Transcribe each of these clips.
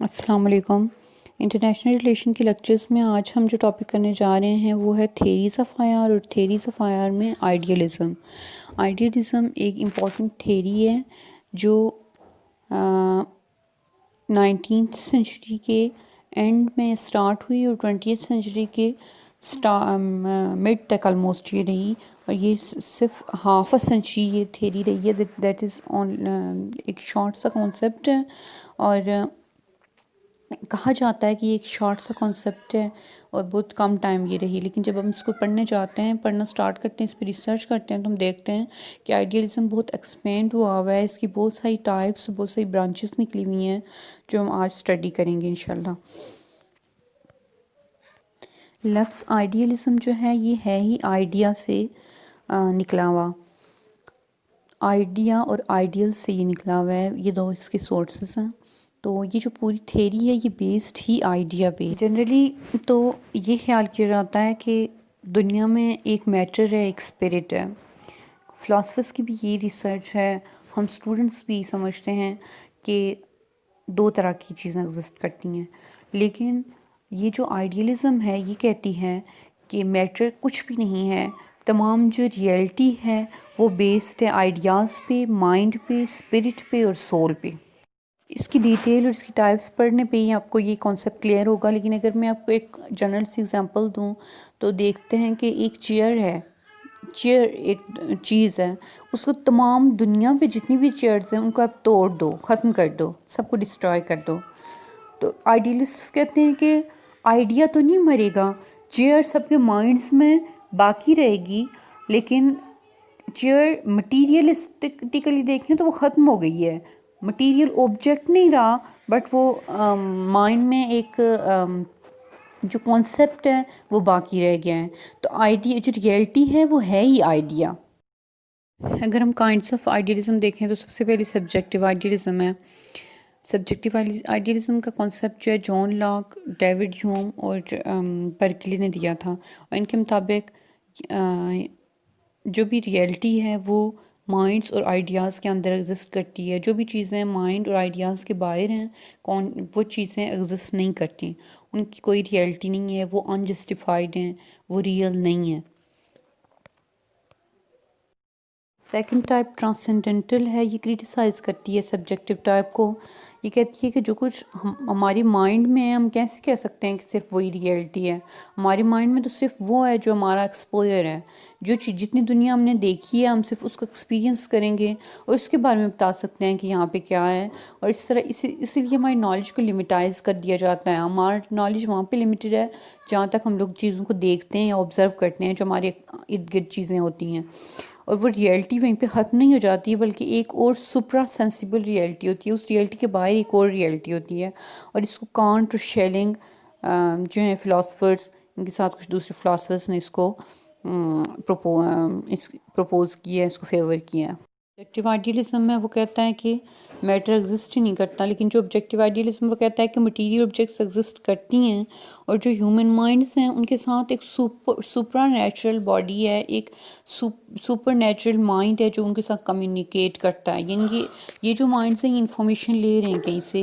السلام علیکم۔ International relation کے لیکچرز میں آج ہم جو ٹاپک کرنے جا رہے ہیں وہ ہے تھیریز آف آئی آر، اور تھیریز آف آئی آر میں آئیڈیلزم۔ آئیڈیلزم ایک امپورٹنٹ تھیری ہے جو 19th سینچری کے اینڈ میں سٹارٹ ہوئی اور 20th سینچری کے مڈ تک آلموسٹ یہ رہی، اور یہ صرف ہاف اے سینچری یہ تھیری رہی ہے۔ دیٹ از ایک شارٹ سا کانسیپٹ ہے، اور کہا جاتا ہے کہ یہ ایک شارٹ سا کانسیپٹ ہے اور بہت کم ٹائم یہ رہی، لیکن جب ہم اس کو پڑھنے جاتے ہیں، پڑھنا سٹارٹ کرتے ہیں، اس پہ ریسرچ کرتے ہیں، تو ہم دیکھتے ہیں کہ آئیڈیلزم بہت ایکسپینڈ ہوا ہے، اس کی بہت ساری ٹائپس، بہت ساری برانچز نکلی ہوئی ہیں جو ہم آج اسٹڈی کریں گے انشاءاللہ۔ لفظ آئیڈیلزم جو ہے یہ ہے ہی آئیڈیا سے نکلا ہوا، آئیڈیا اور آئیڈیل سے یہ نکلا ہوا ہے، یہ دو اس کے سورسز ہیں۔ تو یہ جو پوری تھیری ہے یہ بیسڈ ہی آئیڈیا پہ۔ جنرلی تو یہ خیال کیا جاتا ہے کہ دنیا میں ایک میٹر ہے، ایک اسپرٹ ہے۔ فلاسفرس کی بھی یہ ریسرچ ہے، ہم اسٹوڈنٹس بھی سمجھتے ہیں کہ دو طرح کی چیزیں ایگزسٹ کرتی ہیں، لیکن یہ جو آئیڈیلزم ہے یہ کہتی ہے کہ میٹر کچھ بھی نہیں ہے، تمام جو ریئلٹی ہے وہ بیسڈ ہے آئیڈیاز پہ، مائنڈ پہ، اسپرٹ پہ اور سول پہ۔ اس کی ڈیٹیل اور اس کی ٹائپس پڑھنے پہ ہی آپ کو یہ کانسیپٹ کلیئر ہوگا، لیکن اگر میں آپ کو ایک جنرل سی ایگزامپل دوں تو دیکھتے ہیں کہ ایک چیئر ہے، چیئر ایک چیز ہے، اس کو تمام دنیا پہ جتنی بھی چیئرز ہیں ان کو آپ توڑ دو، ختم کر دو، سب کو ڈسٹرائے کر دو۔ تو آئیڈیلسٹ کہتے ہیں کہ آئیڈیا تو نہیں مرے گا، چیئر سب کے مائنڈز میں باقی رہے گی، لیکن چیئر مٹیریلسٹکلی دیکھیں تو وہ ختم ہو گئی ہے، مٹیریل آبجیکٹ نہیں رہا، بٹ وہ مائنڈ میں ایک جو کانسیپٹ ہے وہ باقی رہ گیا ہے۔ تو آئیڈیا جو ریئلٹی ہے وہ ہے ہی آئیڈیا۔ اگر ہم کائنڈس آف آئیڈیلزم دیکھیں تو سب سے پہلے سبجیکٹیو آئیڈیلزم ہے۔ سبجیکٹیو آئیڈیلزم کا کانسیپٹ جو ہے جان لاک، ڈیوڈ ہیوم اور برکلی نے دیا تھا، اور ان کے مطابق جو بھی ریئلٹی ہے وہ مائنڈس اور آئیڈیاز کے اندر ایگزسٹ کرتی ہے۔ جو بھی چیزیں مائنڈ اور آئیڈیاز کے باہر ہیں وہ چیزیں ایگزسٹ نہیں کرتی، ان کی کوئی ریئلٹی نہیں ہے، وہ انجسٹیفائڈ ہیں، وہ ریئل نہیں ہیں۔ سیکنڈ ٹائپ ٹرانسینڈنٹل ہے، یہ کریٹیسائز کرتی ہے سبجیکٹیو ٹائپ کو، یہ کہتی ہے کہ جو کچھ ہماری مائنڈ میں ہے ہم کیسے کہہ سکتے ہیں کہ صرف وہی ریئلٹی ہے؟ ہماری مائنڈ میں تو صرف وہ ہے جو ہمارا ایکسپوئر ہے، جو چیز جتنی دنیا ہم نے دیکھی ہے ہم صرف اس کو ایکسپیرینس کریں گے اور اس کے بارے میں بتا سکتے ہیں کہ یہاں پہ کیا ہے، اور اس طرح اسی لیے ہماری نالج کو لمیٹائز کر دیا جاتا ہے۔ ہمارا نالج وہاں پہ لمیٹڈ ہے جہاں تک ہم لوگ چیزوں کو دیکھتے ہیں یا آبزرو کرتے ہیں، جو ہمارے ارد گرد چیزیں ہوتی ہیں، اور وہ ریئلٹی وہیں پہ ختم نہیں ہو جاتی ہے، بلکہ ایک اور سپرا سینسیبل ریئلٹی ہوتی ہے، اس ریئلٹی کے باہر ایک اور ریئلٹی ہوتی ہے۔ اور اس کو کانٹ اور شیلنگ جو ہیں فلاسفرز، ان کے ساتھ کچھ دوسرے فلاسفرز نے اس کو پروپوز کیا ہے، اس کو فیور کیا ہے۔ آبجیکٹیو آئیڈیلزم میں وہ کہتا ہے کہ میٹر ایگزسٹ ہی نہیں کرتا، لیکن جو آبجیکٹیو آئیڈیلزم وہ کہتا ہے کہ مٹیریل آبجیکٹس ایگزسٹ کرتی ہیں، اور جو ہیومن مائنڈز ہیں ان کے ساتھ ایک سپرا نیچرل باڈی ہے، ایک سپر نیچرل مائنڈ ہے جو ان کے ساتھ کمیونیکیٹ کرتا ہے، یعنی کہ یہ جو مائنڈز ہیں یہ انفارمیشن لے رہے ہیں کہیں سے،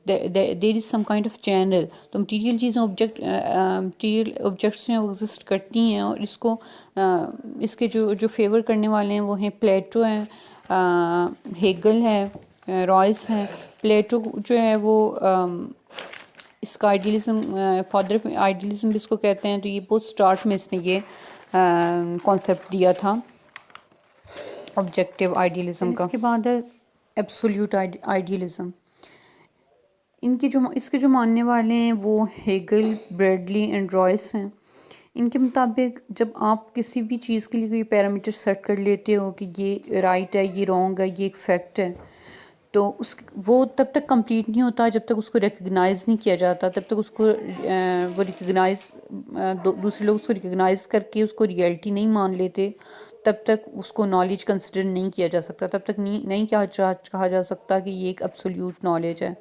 دیر از سم کائنڈ آف چینل۔ تو مٹیریل چیزیں مٹیریل آبجیکٹس ہیں وہ ایگزسٹ کرتی ہیں، اور اس کے جو فیور کرنے والے ہیں وہ ہیں پلیٹو ہیں، ہیگل ہے، رائس ہے۔ پلیٹو جو ہے وہ اس کا آئیڈیلزم، فادر آف آئیڈیلزم بھی اس کو کہتے ہیں، تو یہ بہت سٹارٹ میں اس نے یہ کانسیپٹ دیا تھا آبجیکٹیو آئیڈیلزم کا۔ اس کے بعد ہے ایبسولیوٹ آئیڈیلزم۔ اس کے جو ماننے والے ہیں وہ ہیگل، بریڈلی اینڈ رائس ہیں۔ ان کے مطابق جب آپ کسی بھی چیز کے لیے کوئی پیرامیٹر سیٹ کر لیتے ہو کہ یہ رائٹ ہے، یہ رانگ ہے، یہ ایک فیکٹ ہے، تو وہ تب تک کمپلیٹ نہیں ہوتا جب تک اس کو ریکگنائز نہیں کیا جاتا، تب تک اس کو وہ دوسرے لوگ اس کو ریکگنائز کر کے اس کو ریئلٹی نہیں مان لیتے، تب تک اس کو نالج کنسیڈر نہیں کیا جا سکتا، تب تک نہیں کہا جا سکتا کہ یہ ایک ایبسولیوٹ نالج ہے۔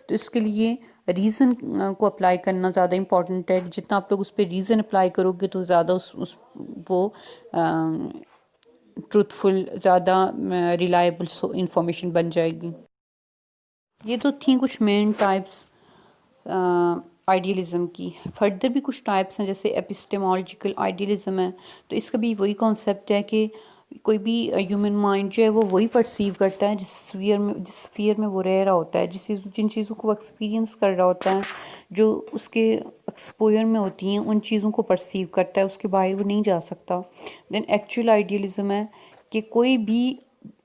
تو اس کے لیے ریزن کو اپلائی کرنا زیادہ امپورٹنٹ ہے، جتنا آپ لوگ اس پہ ریزن اپلائی کرو گے تو زیادہ وہ ٹروتھفل، زیادہ ریلائبل انفارمیشن بن جائے گی۔ یہ تو تھیں کچھ مین ٹائپس آئیڈیلزم کی. فردر بھی کچھ ٹائپس ہیں جیسے ایپسٹیمولوجیکل آئیڈیلزم ہے. تو اس کا بھی وہی کانسیپٹ ہے کہ کوئی بھی ہیومن مائنڈ جو ہے وہ وہی پرسیو کرتا ہے جس سفیر میں وہ رہ رہا ہوتا ہے, جن چیزوں کو وہ ایکسپیرینس کر رہا ہوتا ہے, جو اس کے ایکسپوئر میں ہوتی ہیں, ان چیزوں کو پرسیو کرتا ہے, اس کے باہر وہ نہیں جا سکتا. دین ایکچوئل آئیڈیلزم ہے کہ کوئی بھی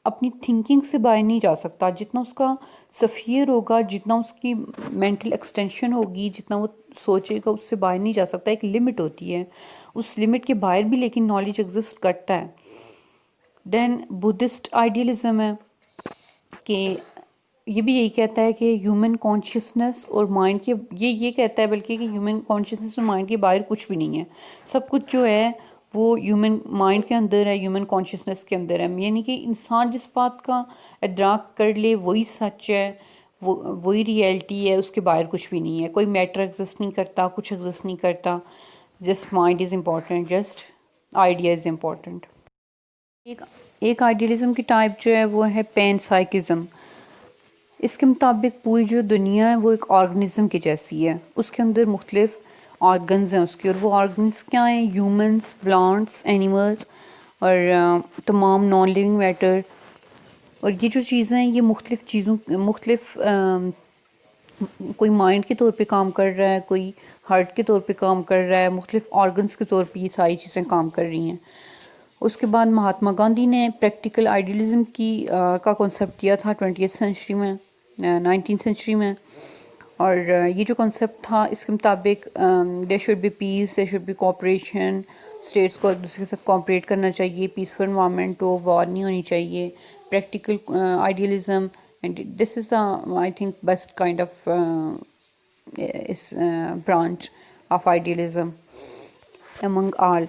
اپنی تھنکنگ سے باہر نہیں جا سکتا. جتنا اس کا سفیر ہوگا, جتنا اس کی مینٹل ایکسٹینشن ہوگی, جتنا وہ سوچے گا, اس سے باہر نہیں جا سکتا. ایک لمٹ ہوتی ہے, اس لمٹ کے باہر بھی لیکن نالج ایگزسٹ کرتا ہے. دین بدھسٹ آئیڈیلزم ہے کہ یہ بھی یہی کہتا ہے کہ ہیومن کانشیسنس اور مائنڈ کے یہ کہتا ہے بلکہ کہ ہیومن کانشیسنس اور مائنڈ کے باہر کچھ بھی نہیں ہے. سب کچھ جو ہے وہ ہیومن مائنڈ کے اندر ہے, ہیومن کانشیسنس کے اندر ہے. یعنی کہ انسان جس بات کا ادراک کر لے وہی سچ ہے, وہی ریئلٹی ہے, اس کے باہر کچھ بھی نہیں ہے. کوئی میٹر ایگزسٹ نہیں کرتا, کچھ ایگزسٹ نہیں کرتا. Just mind is important, just idea is important. ایک آئیڈیلزم کی ٹائپ جو ہے وہ ہے پین سائیکزم. اس کے مطابق پوری جو دنیا ہے وہ ایک آرگنزم کی جیسی ہے. اس کے اندر مختلف آرگنز ہیں اس کے, اور وہ آرگنز کیا ہیں؟ ہیومنس, پلانٹس, اینیملس اور تمام نان لیونگ میٹر. اور یہ جو چیزیں ہیں یہ مختلف کوئی مائنڈ کے طور پہ کام کر رہا ہے, کوئی ہارٹ کے طور پہ کام کر رہا ہے, مختلف آرگنز کے طور پہ یہ ساری چیزیں کام کر رہی ہیں. اس کے بعد مہاتما گاندھی نے پریکٹیکل آئیڈیلزم کا کنسیپٹ دیا تھا 20th سینچری میں, 19th سینچری میں. اور یہ جو کنسیپٹ تھا اس کے مطابق there should be peace, there should be cooperation, states کو ایک دوسرے کے ساتھ کوآپریٹ کرنا چاہیے, پیسفل انوائرمنٹ ہو, وار نہیں ہونی چاہیے. Practical idealism, and this is the I think best kind of branch of idealism among all.